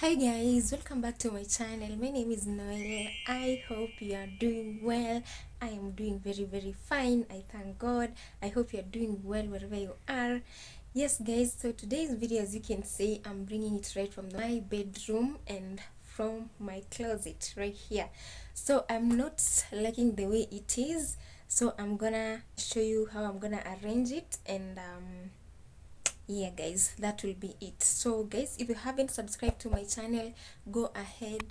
Hi guys, welcome back to my channel. My name is Noel. I hope you are doing well. I am doing very fine. I thank God. I hope you are doing well wherever you are. Yes guys, so today's video, as you can see, I'm bringing it right from my bedroom and from my closet right here. So I'm not liking the way it is, so I'm gonna show you how I'm gonna arrange it, and yeah guys, that will be it. So guys, if you haven't subscribed to my channel, go ahead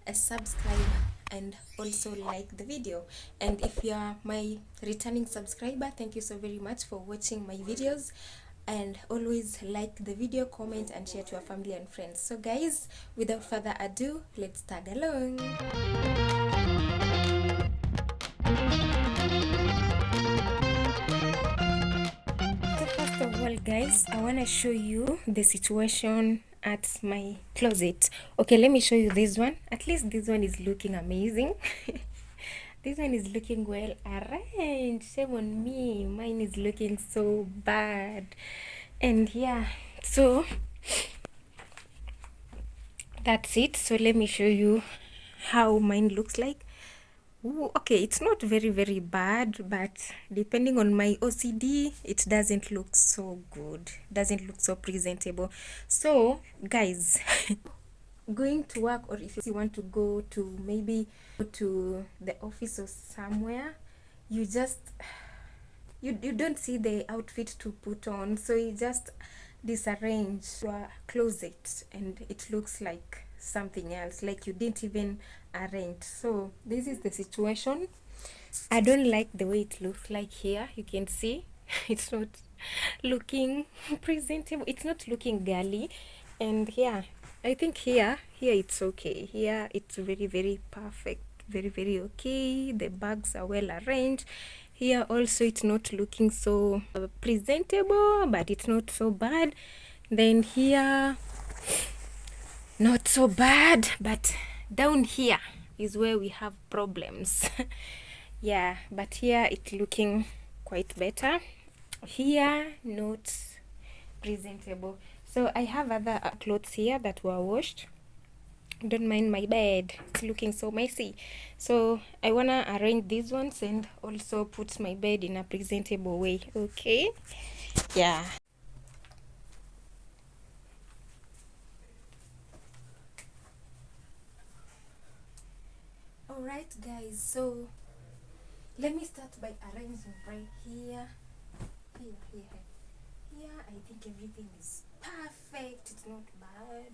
and subscribe and also like the video. And if you are my returning subscriber, thank you so very much for watching my videos, and always like the video, comment and share to your family and friends. So guys, without further ado, let's tag along. So first of all guys, I want to show you the situation at my closet. Okay, let me show you this one. At least this one is looking amazing. This one is looking well arranged. Shame on me, mine is looking so bad. And yeah, so that's it. So let me show you how mine looks like. Ooh, okay, it's not very bad, but depending on my OCD, it doesn't look so good, doesn't look so presentable. So guys, going to work, or if you want to go to maybe go to the office or somewhere, you just you don't see the outfit to put on, so you just disarrange your closet and it looks like something else, like you didn't even arrange. So this is the situation. I don't like the way it looks like here. You can see it's not looking presentable, it's not looking girly. And yeah, I think here it's okay. Here it's very perfect, very okay. The bags are well arranged. Here also it's not looking so presentable, but it's not so bad. Then here, not so bad, but down here is where we have problems. Yeah, but here it's looking quite better. Here not presentable. So I have other clothes here that were washed. Don't mind my bed, it's looking so messy. So I wanna arrange these ones and also put my bed in a presentable way. Okay, yeah. All right guys, so let me start by arranging right here. Here I think everything is perfect, it's not bad.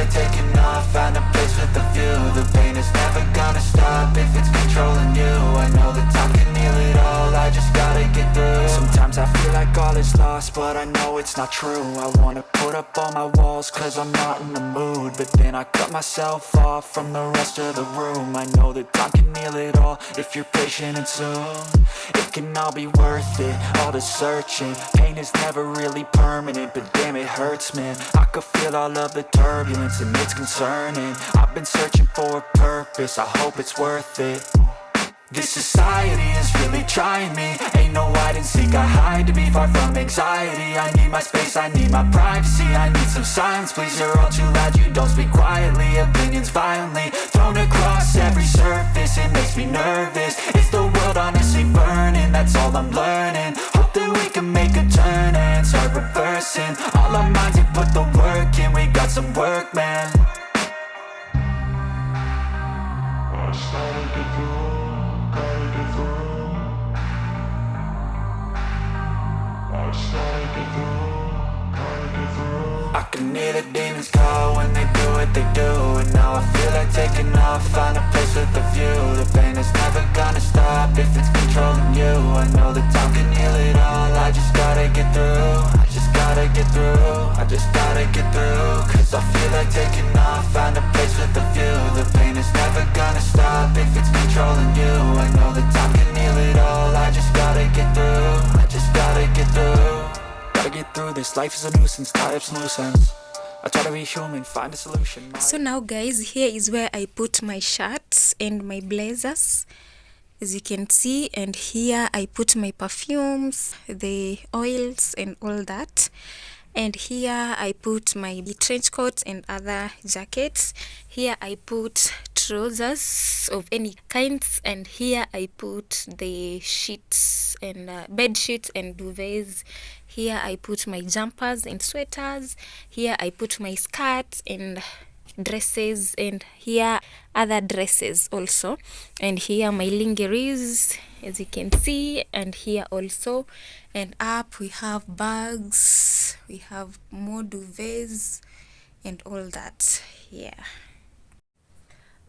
like taking off, find a place with a view. The pain is never gonna stop if it's controlling you. I know that time can heal it all, I just gotta get through. Sometimes I feel like all is lost, but I know it's not true. I wanna put up all my walls cause I'm not in the mood, but then I cut myself off from the rest of the room. I know that time can heal it all if you're patient and soon. It can all be worth it, all the searching. Pain is never really permanent, but damn it hurts, man. I could feel all of the turbulence and it's concerning. I've been searching for a purpose, I hope it's worth it. This society is really trying me. Ain't no hide and seek, I hide to be far from anxiety. I need my space, I need my privacy, I need some silence, please. You're all too loud, you don't speak quietly. Opinions violently thrown across every surface, it makes me nervous. Is the world honestly burning? That's all I'm learning. Hope that we can make a turn and start reversing. All our minds have put the work in, we got some work, man. I just gotta get through. I can hear the demons call when they do what they do. And now I feel like taking off, find a place with a view. The pain is never gonna stop if it's controlling you. I know that time can heal it all, I just gotta get through. I just gotta get through, I just gotta get through. Cause I feel like taking off, find a place with a view. The pain is never gonna stop if it's controlling you. I know that time can heal it all, I just gotta get through. I just gotta get through. Gotta get through this, life is a nuisance, tie up some loose ends. I try to be human, find a solution. So now guys, here is where I put my shirts and my blazers, as you can see, and here I put my perfumes, the oils and all that. And here I put my trench coats and other jackets. Here I put trousers of any kinds, and here I put the sheets and bed sheets and duvets. Here I put my jumpers and sweaters. Here I put my skirts and dresses, and here other dresses also, and here my lingeries, as you can see, and here also. And up we have bags, we have more duvets and all that. Yeah.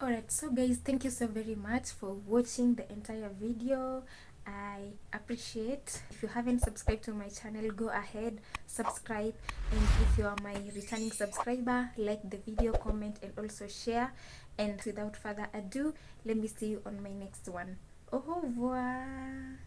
Alright, so guys, thank you so very much for watching the entire video. I appreciate. If you haven't subscribed to my channel, go ahead, subscribe, and if you are my returning subscriber, like the video, comment, and also share. And without further ado, let me see you on my next one. Au revoir.